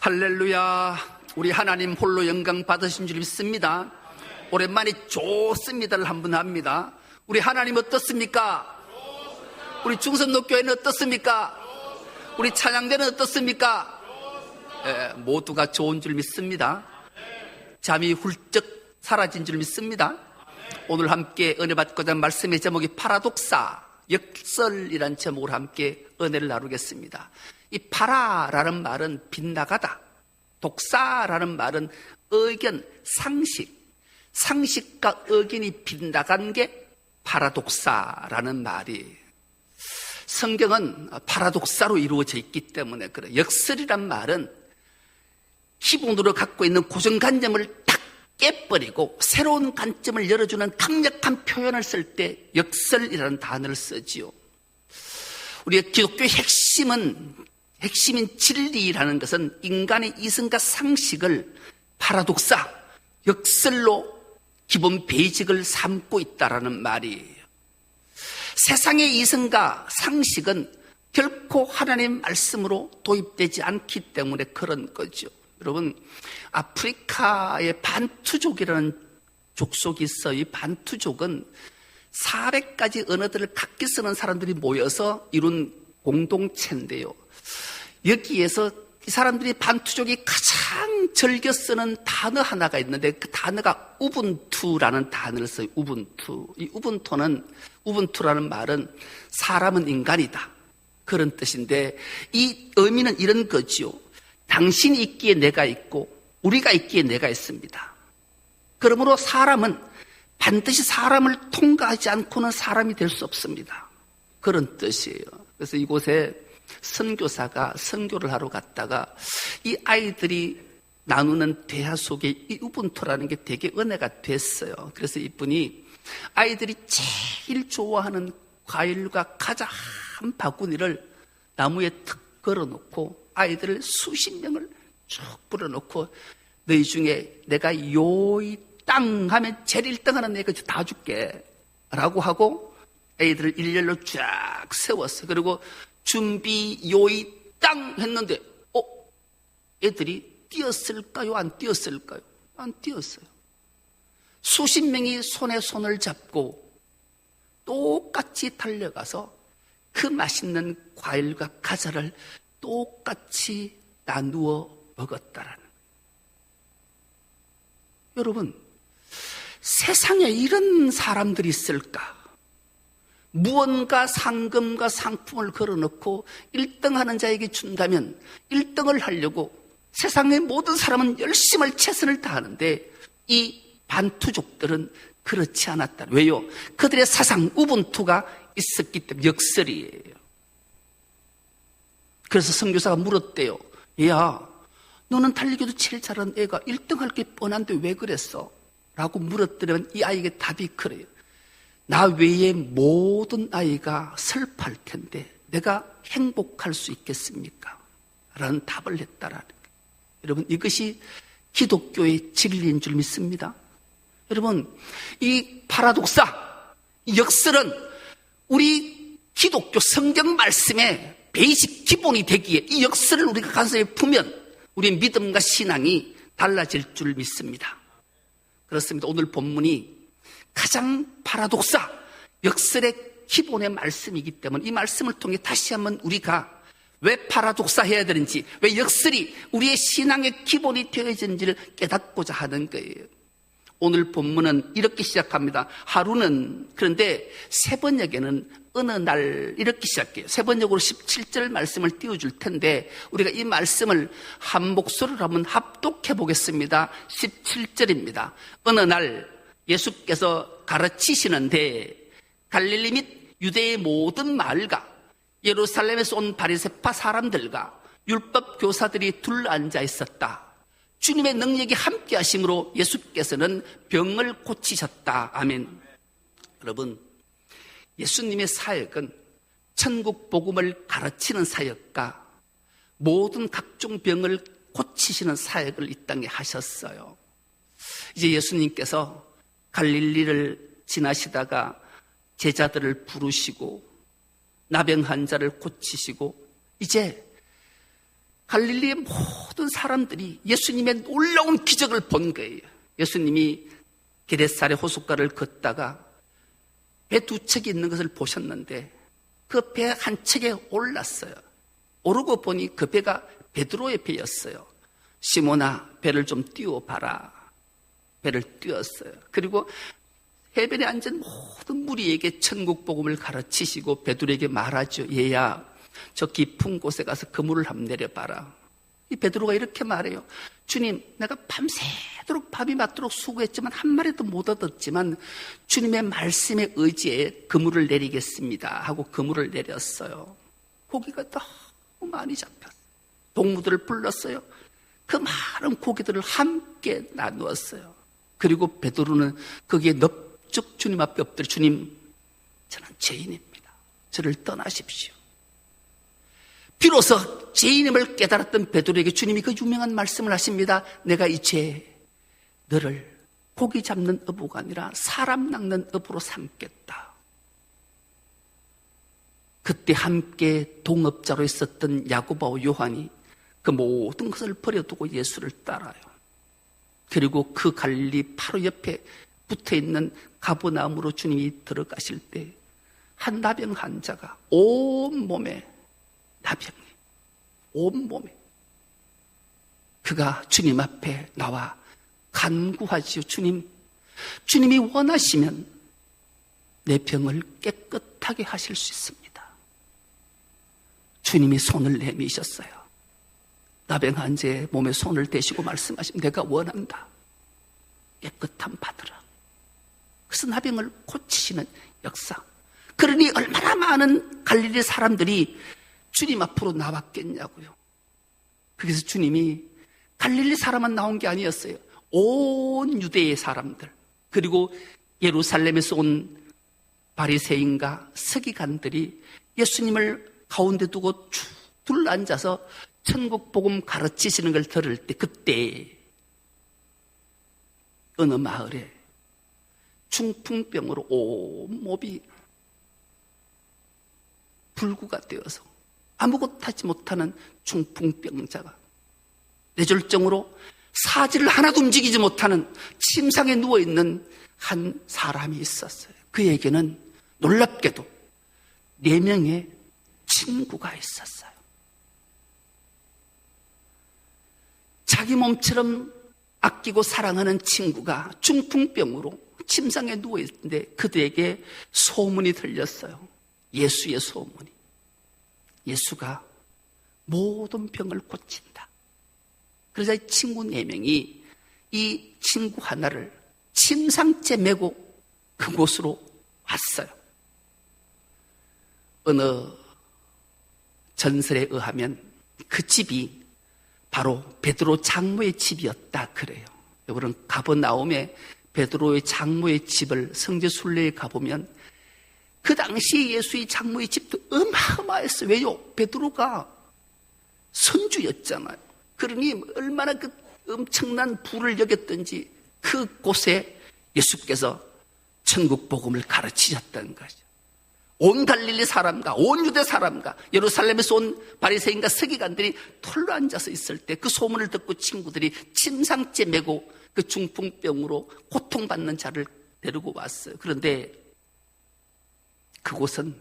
할렐루야. 우리 하나님 홀로 영광 받으신 줄 믿습니다. 오랜만에 좋습니다를 한번 합니다. 우리 하나님 어떻습니까? 우리 중선독교회는 어떻습니까? 우리 찬양대는 어떻습니까? 모두가 좋은 줄 믿습니다. 잠이 훌쩍 사라진 줄 믿습니다. 오늘 함께 은혜 받고자 하는 말씀의 제목이 파라독사, 역설이라는 제목으로 함께 은혜를 나누겠습니다. 이 파라라는 말은 빗나가다, 독사라는 말은 의견, 상식과 의견이 빗나간 게 파라독사라는 말이. 성경은 파라독사로 이루어져 있기 때문에 그래. 역설이란 말은 기본으로 갖고 있는 고정관념을 딱 깨버리고 새로운 관점을 열어주는 강력한 표현을 쓸 때 역설이라는 단어를 쓰지요. 우리의 기독교의 핵심인 진리라는 것은 인간의 이성과 상식을 파라독사, 역설로 기본 베이직을 삼고 있다라는 말이에요. 세상의 이성과 상식은 결코 하나님의 말씀으로 도입되지 않기 때문에 그런 거죠. 여러분, 아프리카의 반투족이라는 족속이 있어요. 이 반투족은 400가지 언어들을 각기 쓰는 사람들이 모여서 이룬 공동체인데요. 여기에서 이 사람들이 반투족이 가장 즐겨 쓰는 단어 하나가 있는데 그 단어가 우분투라는 단어를 써요. 우분투. 이 우분투라는 말은 사람은 인간이다, 그런 뜻인데 이 의미는 이런 거지요. 당신이 있기에 내가 있고 우리가 있기에 내가 있습니다. 그러므로 사람은 반드시 사람을 통과하지 않고는 사람이 될 수 없습니다. 그런 뜻이에요. 그래서 이곳에 선교사가 선교를 하러 갔다가 이 아이들이 나누는 대화 속에 이 우분투라는 게 되게 은혜가 됐어요. 그래서 이분이 아이들이 제일 좋아하는 과일과 과자 한 바구니를 나무에 탁 걸어놓고 아이들을 수십 명을 쭉 불어놓고 너희 중에 내가 요이 땅 하면 제일 1등 하는 내가 다 줄게 라고 하고 애들을 일렬로 쫙 세웠어. 그리고 준비 요이 땅 했는데 애들이 뛰었을까요? 안 뛰었을까요? 안 뛰었어요. 수십 명이 손에 손을 잡고 똑같이 달려가서 그 맛있는 과일과 과자를 똑같이 나누어 먹었다라는 거예요. 여러분, 세상에 이런 사람들이 있을까? 무언가 상금과 상품을 걸어놓고 1등하는 자에게 준다면 1등을 하려고 세상의 모든 사람은 열심히 최선을 다하는데 이 반투족들은 그렇지 않았다. 왜요? 그들의 사상 우분투가 있었기 때문에 역설이에요. 그래서 선교사가 물었대요. 얘야, 너는 달리기도 제일 잘하는 애가 1등할 게 뻔한데 왜 그랬어? 라고 물었더니 이 아이에게 답이 그래요. 나 외에 모든 아이가 슬퍼할 텐데 내가 행복할 수 있겠습니까? 라는 답을 했다라는 거예요. 여러분, 이것이 기독교의 진리인 줄 믿습니다. 여러분, 이 파라독사, 이 역설은 우리 기독교 성경 말씀의 베이직 기본이 되기에 이 역설을 우리가 가슴에 품으면 우리의 믿음과 신앙이 달라질 줄 믿습니다. 그렇습니다. 오늘 본문이 가장 파라독사, 역설의 기본의 말씀이기 때문에 이 말씀을 통해 다시 한번 우리가 왜 파라독사 해야 되는지, 왜 역설이 우리의 신앙의 기본이 되어진지를 깨닫고자 하는 거예요. 오늘 본문은 이렇게 시작합니다. 하루는, 그런데 세 번역에는 어느 날 이렇게 시작해요. 세 번역으로 17절 말씀을 띄워줄 텐데 우리가 이 말씀을 한 목소리로 한번 합독해 보겠습니다. 17절입니다. 어느 날 예수께서 가르치시는데 갈릴리 및 유대의 모든 마을과 예루살렘에서 온 바리새파 사람들과 율법 교사들이 둘러앉아 있었다. 주님의 능력이 함께 하심으로 예수께서는 병을 고치셨다. 아멘. 여러분, 예수님의 사역은 천국 복음을 가르치는 사역과 모든 각종 병을 고치시는 사역을 이 땅에 하셨어요. 이제 예수님께서 갈릴리를 지나시다가 제자들을 부르시고 나병 환자를 고치시고 이제 갈릴리의 모든 사람들이 예수님의 놀라운 기적을 본 거예요. 예수님이 게네사렛 호숫가를 걷다가 배 두 척이 있는 것을 보셨는데 그 배 한 척에 올랐어요. 오르고 보니 그 배가 베드로의 배였어요. 시몬아, 배를 좀 띄워봐라. 배를 띄웠어요. 그리고 해변에 앉은 모든 무리에게 천국 복음을 가르치시고 베드로에게 말하죠. 얘야, 저 깊은 곳에 가서 그물을 한번 내려봐라. 이 베드로가 이렇게 말해요. 주님, 내가 밤새도록 밥이 맞도록 수고했지만 한 마리도 못 얻었지만 주님의 말씀에 의지해 그물을 내리겠습니다 하고 그물을 내렸어요. 고기가 너무 많이 잡혔어요. 동무들을 불렀어요. 그 많은 고기들을 함께 나누었어요. 그리고 베드로는 거기에 넙죽 주님 앞에 엎드려 주님, 저는 죄인입니다. 저를 떠나십시오. 비로소 죄인임을 깨달았던 베드로에게 주님이 그 유명한 말씀을 하십니다. 내가 이제 너를 고기 잡는 어부가 아니라 사람 낚는 어부로 삼겠다. 그때 함께 동업자로 있었던 야고보와 요한이 그 모든 것을 버려두고 예수를 따라요. 그리고 그 갈릴리 바로 옆에 붙어있는 가버나움으로 주님이 들어가실 때 한 나병 환자가 온몸에 나병이, 온몸에. 그가 주님 앞에 나와 간구하지요. 주님, 주님이 원하시면 내 병을 깨끗하게 하실 수 있습니다. 주님이 손을 내미셨어요. 나병 환자의 몸에 손을 대시고 말씀하시면 내가 원한다. 깨끗함 받으라. 그래서 나병을 고치시는 역사. 그러니 얼마나 많은 갈릴리 사람들이 주님 앞으로 나왔겠냐고요. 그래서 주님이 갈릴리 사람만 나온 게 아니었어요. 온 유대의 사람들, 그리고 예루살렘에서 온 바리새인과 서기관들이 예수님을 가운데 두고 쭉 둘러앉아서 천국 복음 가르치시는 걸 들을 때, 그때 어느 마을에 중풍병으로 온몸이 불구가 되어서 아무것도 하지 못하는 중풍병자가 뇌졸중으로 사지를 하나도 움직이지 못하는 침상에 누워있는 한 사람이 있었어요. 그에게는 놀랍게도 4명의 친구가 있었어요. 자기 몸처럼 아끼고 사랑하는 친구가 중풍병으로 침상에 누워있는데 그들에게 소문이 들렸어요. 예수의 소문이. 예수가 모든 병을 고친다. 그래서 이 친구 4명이 이 친구 하나를 침상째 메고 그곳으로 왔어요. 어느 전설에 의하면 그 집이 바로 베드로 장모의 집이었다 그래요. 여러분, 가버나움에 베드로의 장모의 집을 성지 순례에 가보면 그 당시에 예수의 장모의 집도 어마어마했어요. 왜요? 베드로가 선주였잖아요. 그러니 얼마나 그 엄청난 부를 여겼던지 그곳에 예수께서 천국 복음을 가르치셨다는 거죠. 온 갈릴리 사람과 온 유대 사람과 예루살렘에서 온 바리새인과 서기관들이 털로 앉아서 있을 때 그 소문을 듣고 친구들이 침상째 메고 그 중풍병으로 고통받는 자를 데리고 왔어요. 그런데 그곳은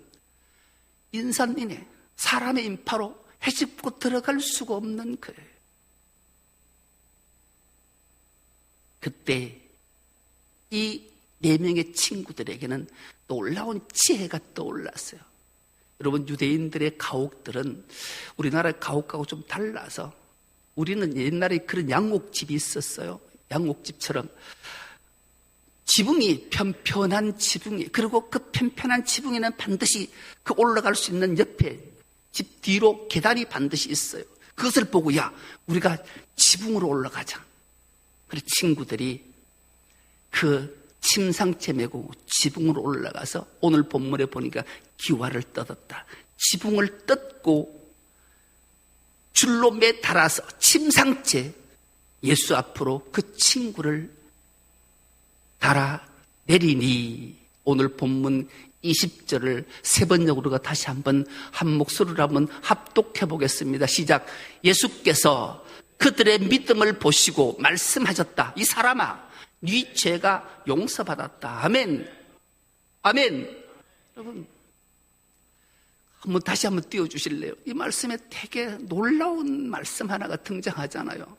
인산이네, 사람의 인파로 헤집고 들어갈 수가 없는 거예요. 그때 이 4명의 친구들에게는 놀라운 지혜가 떠올랐어요. 여러분, 유대인들의 가옥들은 우리나라의 가옥하고 좀 달라서, 우리는 옛날에 그런 양옥집이 있었어요. 양옥집처럼 지붕이 편편한 지붕이, 그리고 그 편편한 지붕에는 반드시 그 올라갈 수 있는 옆에 집 뒤로 계단이 반드시 있어요. 그것을 보고 야, 우리가 지붕으로 올라가자. 그래서 친구들이 그 침상채 메고 지붕으로 올라가서 오늘 본문에 보니까 기와를 뜯었다. 지붕을 뜯고 줄로 매달아서 침상채 예수 앞으로 그 친구를 달아 내리니 오늘 본문 20절을 세 번역으로가 다시 한번 한 목소리로 한번 합독해 보겠습니다. 시작. 예수께서 그들의 믿음을 보시고 말씀하셨다. 이 사람아, 네 죄가 용서받았다. 아멘. 아멘. 여러분, 다시 한번 띄워주실래요? 이 말씀에 되게 놀라운 말씀 하나가 등장하잖아요.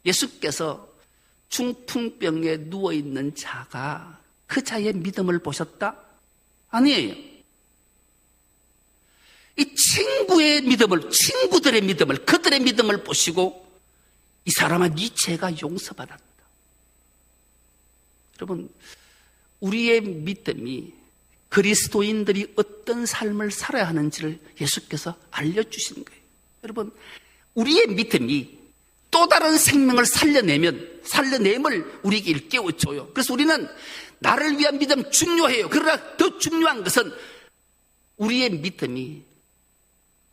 예수께서 중풍병에 누워있는 자가 그 자의 믿음을 보셨다? 아니에요. 이 친구들의 믿음을, 그들의 믿음을 보시고 이 사람아, 네 죄가 용서받았다. 여러분, 우리의 믿음이 그리스도인들이 어떤 삶을 살아야 하는지를 예수께서 알려주신 거예요. 여러분, 우리의 믿음이 또 다른 생명을 살려냄을 우리에게 일깨워줘요. 그래서 우리는 나를 위한 믿음 중요해요. 그러나 더 중요한 것은 우리의 믿음이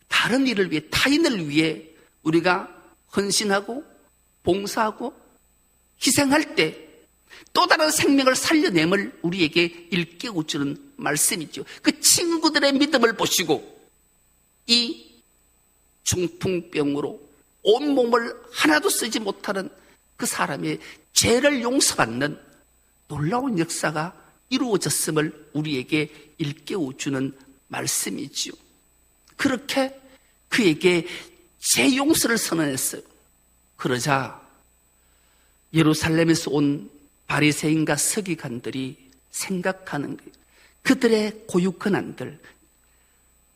다른 일을 위해, 타인을 위해 우리가 헌신하고 봉사하고 희생할 때 또 다른 생명을 살려냄을 우리에게 일깨워주는 말씀이죠. 그 친구들의 믿음을 보시고 이 중풍병으로 온몸을 하나도 쓰지 못하는 그 사람의 죄를 용서받는 놀라운 역사가 이루어졌음을 우리에게 일깨워주는 말씀이지요. 그렇게 그에게 죄 용서를 선언했어요. 그러자 예루살렘에서 온 바리새인과 서기관들이 생각하는 거예요. 그들의 고육근한들,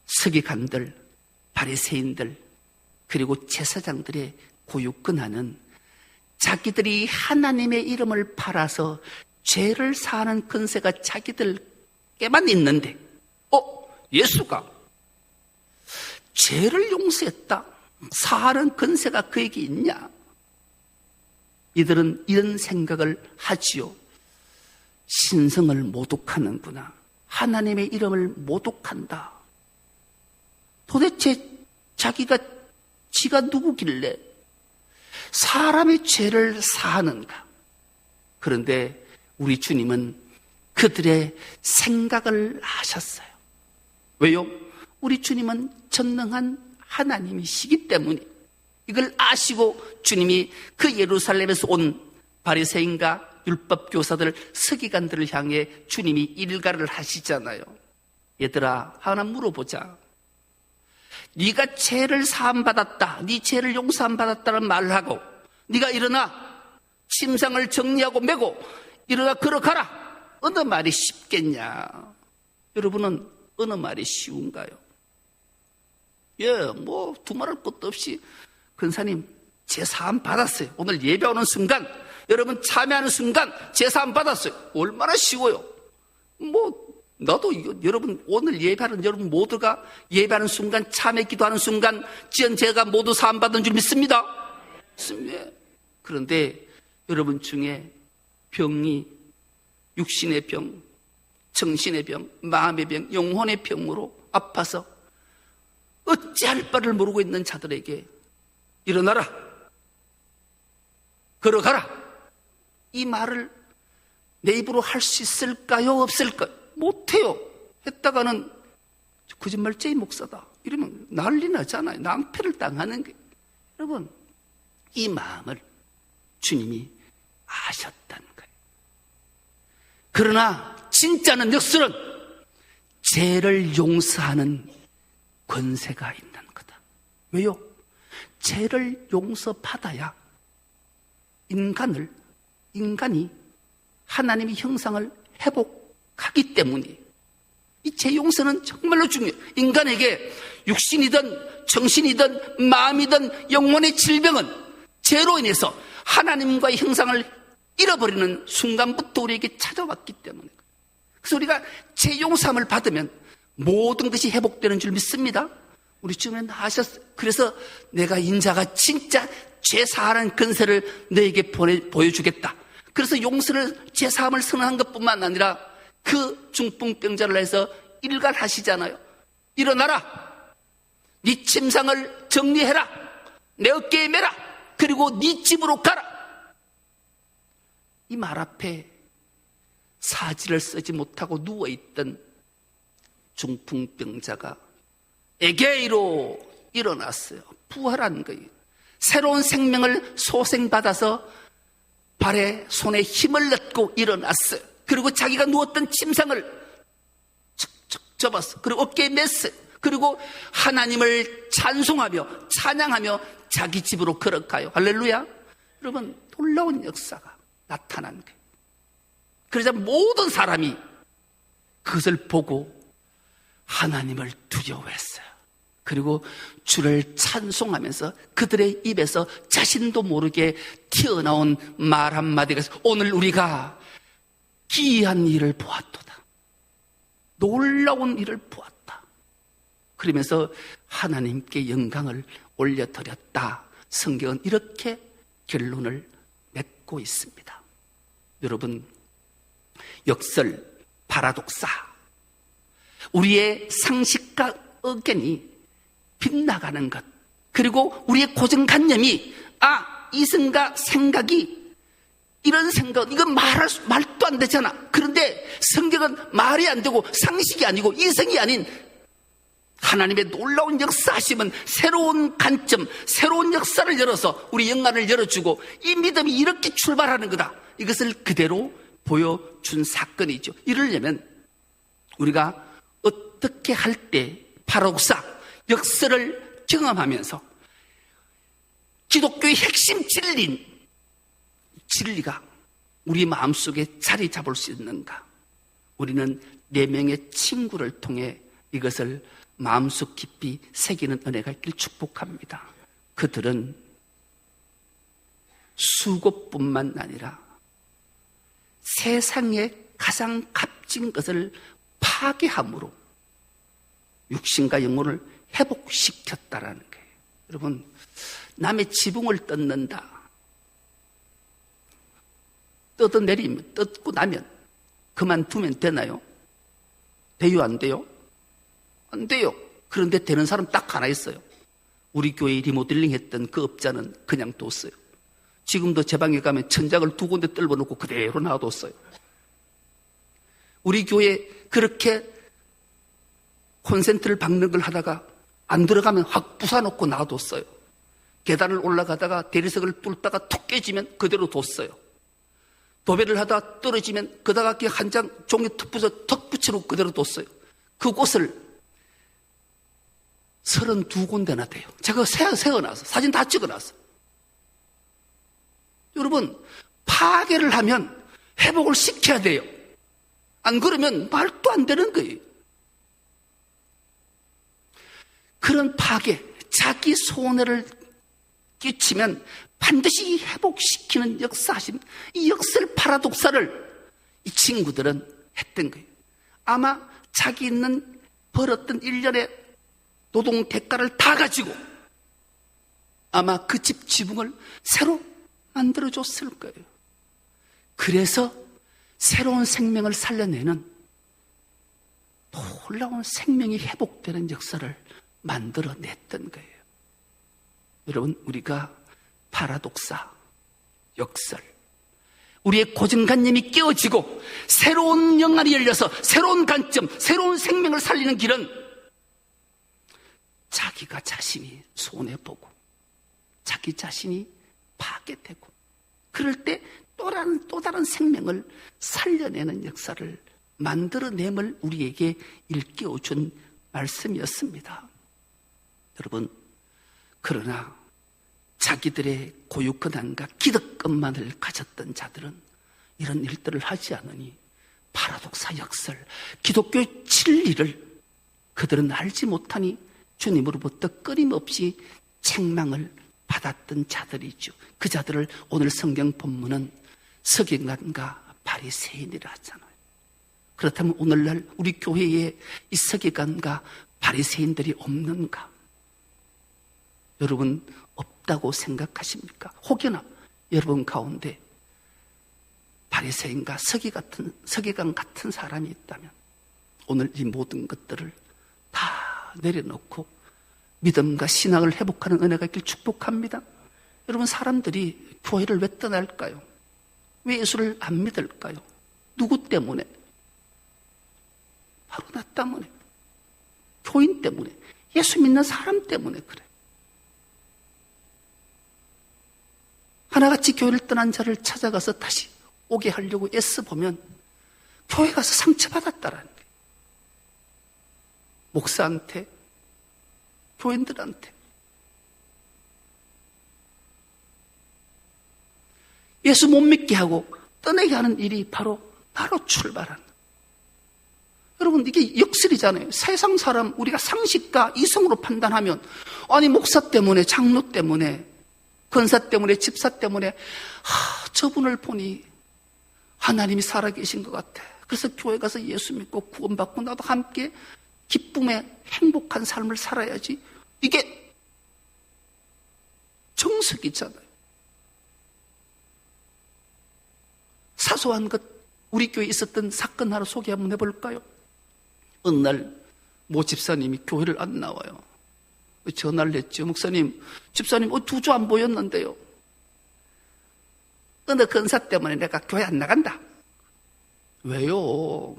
서기관들, 바리새인들, 그리고 제사장들의 고육근한은 자기들이 하나님의 이름을 팔아서 죄를 사하는 권세가 자기들께만 있는데, 예수가 죄를 용서했다, 사하는 권세가 그에게 있냐? 이들은 이런 생각을 하지요. 신성을 모독하는구나. 하나님의 이름을 모독한다. 도대체 지가 누구길래 사람의 죄를 사하는가? 그런데 우리 주님은 그들의 생각을 아셨어요. 왜요? 우리 주님은 전능한 하나님이시기 때문에 이걸 아시고 주님이 그 예루살렘에서 온 바리새인과 율법 교사들, 서기관들을 향해 주님이 일가를 하시잖아요. 얘들아, 하나 물어보자. 네가 죄를 사함받았다, 네 죄를 용서함받았다는 말을 하고 네가 일어나 침상을 정리하고 메고 일어나 걸어가라, 어느 말이 쉽겠냐? 여러분은 어느 말이 쉬운가요? 두말할 것도 없이 권사님 제사함 받았어요. 오늘 예배하는 순간, 여러분 참여하는 순간 제사함 받았어요. 얼마나 쉬워요. 나도 여러분 오늘 예배하는 여러분 모두가 예배하는 순간, 참회 기도하는 순간 지은 죄가 모두 사함 받은 줄 믿습니다. 그런데 여러분 중에 병이 육신의 병, 정신의 병, 마음의 병, 영혼의 병으로 아파서 어찌할 바를 모르고 있는 자들에게 일어나라, 걸어가라, 이 말을 내 입으로 할 수 있을까요? 없을까요? 못해요. 했다가는 거짓말쟁이 목사다 이러면 난리 나잖아요. 낭패를 당하는 게. 여러분, 이 마음을 주님이 아셨다는 거예요. 그러나 진짜는 역설은 죄를 용서하는 권세가 있는 거다. 왜요? 죄를 용서받아야 인간이 하나님의 형상을 회복하기 때문에 이 죄 용서는 정말로 중요해요. 인간에게 육신이든 정신이든 마음이든 영혼의 질병은 죄로 인해서 하나님과의 형상을 잃어버리는 순간부터 우리에게 찾아왔기 때문에, 그래서 우리가 죄 용서함을 받으면 모든 것이 회복되는 줄 믿습니다. 우리 주님은 하셨어요. 그래서 내가 인자가 진짜 죄 사하는 권세를 너에게 보여주겠다. 그래서 용서를, 죄 사함을 선언한 것뿐만 아니라 그 중풍병자를 해서 일갈하시잖아요. 일어나라, 네 침상을 정리해라, 내 어깨에 매라, 그리고 네 집으로 가라. 이 말 앞에 사지를 쓰지 못하고 누워있던 중풍병자가 에게이로 일어났어요. 부활한 거예요. 새로운 생명을 소생받아서 발에 손에 힘을 넣고 일어났어요. 그리고 자기가 누웠던 침상을 척척 접었어. 그리고 어깨에 맸어요. 그리고 하나님을 찬송하며 찬양하며 자기 집으로 걸어가요. 할렐루야. 여러분, 놀라운 역사가 나타난 거예요. 그러자 모든 사람이 그것을 보고 하나님을 두려워했어요. 그리고 주를 찬송하면서 그들의 입에서 자신도 모르게 튀어나온 말 한마디가 있어요. 오늘 우리가 기이한 일을 보았도다. 놀라운 일을 보았다. 그러면서 하나님께 영광을 올려드렸다. 성경은 이렇게 결론을 맺고 있습니다. 여러분, 역설, 파라독사, 우리의 상식과 의견이 빗나가는 것, 그리고 우리의 고정관념이 이성과 생각이 이런 생각, 이건 말도 안 되잖아. 그런데 성경은 말이 안 되고 상식이 아니고 이성이 아닌 하나님의 놀라운 역사하심은 새로운 관점, 새로운 역사를 열어서 우리 영안을 열어주고 이 믿음이 이렇게 출발하는 거다. 이것을 그대로 보여준 사건이죠. 이러려면 우리가 어떻게 할 때 파라독사, 역설을 경험하면서 기독교의 핵심 진리인 진리가 우리 마음속에 자리 잡을 수 있는가? 우리는 4명의 친구를 통해 이것을 마음속 깊이 새기는 은혜가 있길 축복합니다. 그들은 수고뿐만 아니라 세상의 가장 값진 것을 파괴함으로 육신과 영혼을 회복시켰다라는 거예요. 여러분, 남의 지붕을 뜯는다. 뜯고 나면 그만두면 되나요? 돼요, 안 돼요? 안 돼요. 그런데 되는 사람 딱 하나 있어요. 우리 교회 리모델링 했던 그 업자는 그냥 뒀어요. 지금도 제 방에 가면 천장을 2군데 뚫어놓고 그대로 놔뒀어요. 우리 교회 그렇게 콘센트를 박는 걸 하다가 안 들어가면 확 부숴놓고 놔뒀어요. 계단을 올라가다가 대리석을 뚫다가 툭 깨지면 그대로 뒀어요. 도배를 하다 떨어지면 그다가 한 장 종이 턱 붙여놓고 그대로 뒀어요. 그곳을 32군데나 돼요. 제가 세어놨어. 사진 다 찍어놨어. 여러분, 파괴를 하면 회복을 시켜야 돼요. 안 그러면 말도 안 되는 거예요. 그런 파괴, 자기 손해를 끼치면 반드시 회복시키는 역사하심, 이 역설 파라독사를 이 친구들은 했던 거예요. 아마 자기 있는 벌었던 1년의 노동 대가를 다 가지고 아마 그 집 지붕을 새로 만들어줬을 거예요. 그래서 새로운 생명을 살려내는 놀라운 생명이 회복되는 역사를 만들어냈던 거예요. 여러분, 우리가 파라독사, 역설, 우리의 고정관념이 깨어지고 새로운 영안이 열려서 새로운 관점, 새로운 생명을 살리는 길은 자기가 자신이 손해보고 자기 자신이 파괴되고 그럴 때 또 다른 생명을 살려내는 역사를 만들어냄을 우리에게 일깨워준 말씀이었습니다. 여러분, 그러나 자기들의 고유근황과 기득권만을 가졌던 자들은 이런 일들을 하지 않으니 파라독사 역설, 기독교의 진리를 그들은 알지 못하니 주님으로부터 끊임없이 책망을 받았던 자들이죠. 그 자들을 오늘 성경 본문은 서기관과 바리새인이라 하잖아요. 그렇다면 오늘날 우리 교회에 이 서기관과 바리새인들이 없는가? 여러분, 없다고 생각하십니까? 혹여나 여러분 가운데 바리새인과 서기관 같은 사람이 있다면 오늘 이 모든 것들을 다 내려놓고 믿음과 신앙을 회복하는 은혜가 있길 축복합니다. 여러분, 사람들이 교회를 왜 떠날까요? 왜 예수를 안 믿을까요? 누구 때문에? 바로 나 때문에. 교인 때문에, 예수 믿는 사람 때문에 그래. 하나같이 교회를 떠난 자를 찾아가서 다시 오게 하려고 애써보면 교회 가서 상처받았다라는 거예요. 목사한테, 교인들한테. 예수 못 믿게 하고 떠나게 하는 일이 바로 출발하는. 여러분, 이게 역설이잖아요. 세상 사람, 우리가 상식과 이성으로 판단하면, 아니, 목사 때문에, 장로 때문에, 권사 때문에, 집사 때문에, 저분을 보니 하나님이 살아계신 것 같아. 그래서 교회 가서 예수 믿고 구원받고 나도 함께 기쁨의 행복한 삶을 살아야지. 이게 정석이잖아요. 사소한 것, 우리 교회에 있었던 사건 하나 소개 한번 해볼까요? 어느 날 모 집사님이 교회를 안 나와요. 전화를 했죠. 목사님, 집사님 2주 안 보였는데요. 어느 건사 때문에 내가 교회 안 나간다. 왜요?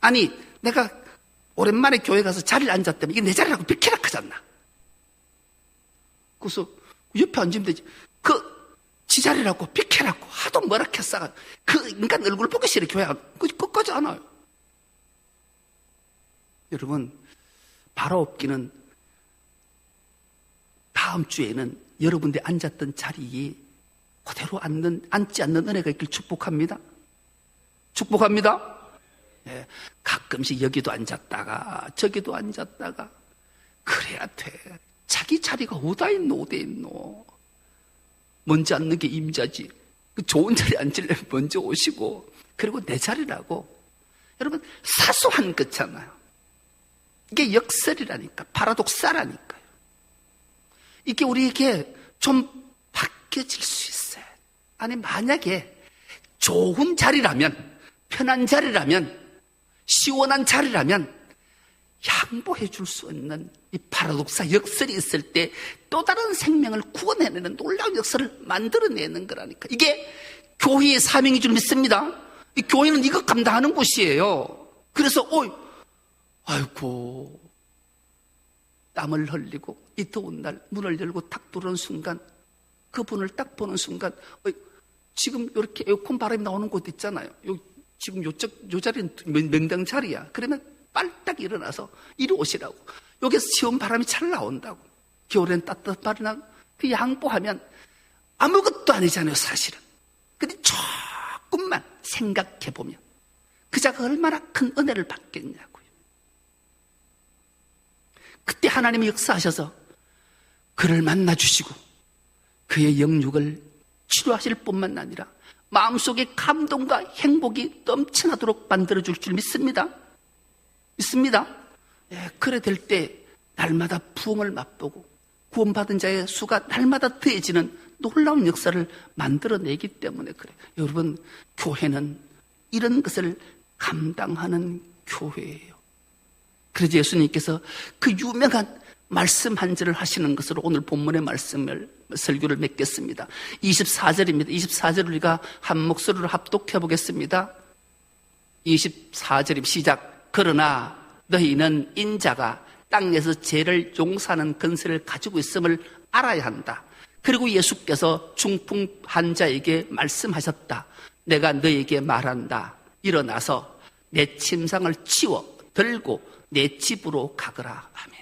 아니, 내가 오랜만에 교회 가서 자리를 앉았다면 이게 내 자리라고 비키라 하잖아. 그래서 옆에 앉으면 되지. 지 자리라고 비키라고 하도 뭐라 했어가 그 인간 얼굴 보기 싫어. 교회 끝까지 안 와요. 여러분, 바라옵기는 다음 주에는 여러분들이 앉았던 자리에 그대로 앉지 않는 은혜가 있길 축복합니다. 축복합니다. 네, 가끔씩 여기도 앉았다가 저기도 앉았다가 그래야 돼. 자기 자리가 어디 있노. 먼저 앉는 게 임자지. 그 좋은 자리에 앉으려면 먼저 오시고, 그리고 내 자리라고. 여러분, 사소한 거잖아요. 이게 역설이라니까, 파라독사라니까요. 이게 우리에게 좀 바뀌어질 수 있어요. 아니, 만약에 좋은 자리라면, 편한 자리라면, 시원한 자리라면 양보해 줄 수 없는 이 파라독사 역설이 있을 때 또 다른 생명을 구원해내는 놀라운 역설을 만들어내는 거라니까. 이게 교회의 사명인 줄 믿습니다. 이 교회는 이거 감당하는 곳이에요. 그래서 아이고, 땀을 흘리고 이 더운 날 문을 열고 탁 들어오는 순간, 그분을 딱 보는 순간, 지금 이렇게 에어컨 바람이 나오는 곳 있잖아요. 지금 요 자리는 명당 자리야. 그러면 빨딱 일어나서 이리 오시라고. 여기서 시원 바람이 잘 나온다고. 겨울엔 따뜻한 바람이 나고. 그 양보하면 아무것도 아니잖아요, 사실은. 근데 조금만 생각해보면 그 자가 얼마나 큰 은혜를 받겠냐고요. 그때 하나님이 역사하셔서 그를 만나주시고 그의 영육을 치료하실 뿐만 아니라 마음속에 감동과 행복이 넘쳐나도록 만들어줄 줄 믿습니다. 믿습니다. 예, 그래 될 때 날마다 부흥을 맛보고 구원받은 자의 수가 날마다 더해지는 놀라운 역사를 만들어내기 때문에 그래요. 여러분, 교회는 이런 것을 감당하는 교회예요. 그래서 예수님께서 그 유명한 말씀 한 절을 하시는 것으로 오늘 본문의 설교를 맺겠습니다. 24절입니다. 24절을 우리가 한 목소리로 합독해 보겠습니다. 24절입니다. 시작. 그러나 너희는 인자가 땅에서 죄를 용서하는 근세를 가지고 있음을 알아야 한다. 그리고 예수께서 중풍한 자에게 말씀하셨다. 내가 너에게 말한다. 일어나서 내 침상을 치워 들고 내 집으로 가거라. 아멘.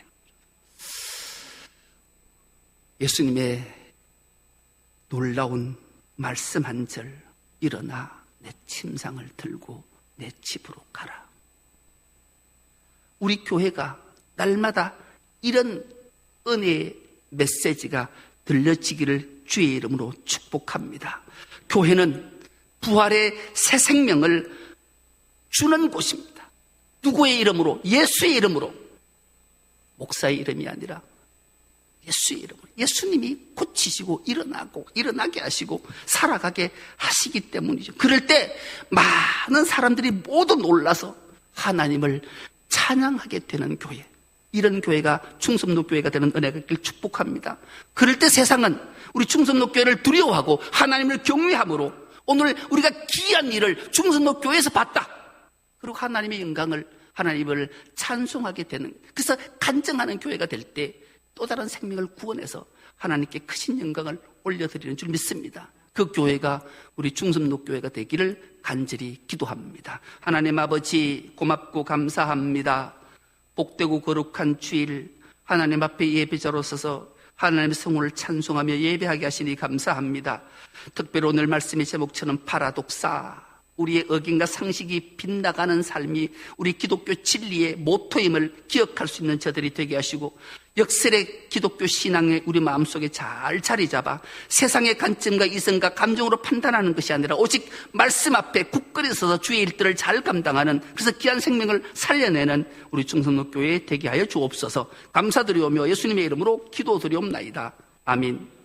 예수님의 놀라운 말씀 한 절, 일어나 내 침상을 들고 내 집으로 가라. 우리 교회가 날마다 이런 은혜의 메시지가 들려지기를 주의 이름으로 축복합니다. 교회는 부활의 새 생명을 주는 곳입니다. 누구의 이름으로? 예수의 이름으로. 목사의 이름이 아니라 예수의 이름으로. 예수님이 고치시고 일어나게 하시고 살아가게 하시기 때문이죠. 그럴 때 많은 사람들이 모두 놀라서 하나님을 찬양하게 되는 교회. 이런 교회가 충성로 교회가 되는 은혜가 있길 축복합니다. 그럴 때 세상은 우리 충성로 교회를 두려워하고 하나님을 경외함으로 오늘 우리가 귀한 일을 충성로 교회에서 봤다. 그리고 하나님의 영광을 하나님을 찬송하게 되는, 그래서 간증하는 교회가 될 때 또 다른 생명을 구원해서 하나님께 크신 영광을 올려드리는 줄 믿습니다. 그 교회가 우리 중섬록교회가 되기를 간절히 기도합니다. 하나님 아버지, 고맙고 감사합니다. 복되고 거룩한 주일 하나님 앞에 예배자로 서서 하나님의 성호를 찬송하며 예배하게 하시니 감사합니다. 특별히 오늘 말씀의 제목처럼 파라독사, 우리의 억인과 상식이 빗나가는 삶이 우리 기독교 진리의 모토임을 기억할 수 있는 저들이 되게 하시고, 역설의 기독교 신앙에 우리 마음속에 잘 자리 잡아 세상의 관점과 이성과 감정으로 판단하는 것이 아니라 오직 말씀 앞에 굳건히 서서 주의 일들을 잘 감당하는, 그래서 귀한 생명을 살려내는 우리 중섬록교회 되게 하여 주옵소서. 감사드리오며 예수님의 이름으로 기도드리옵나이다. 아멘.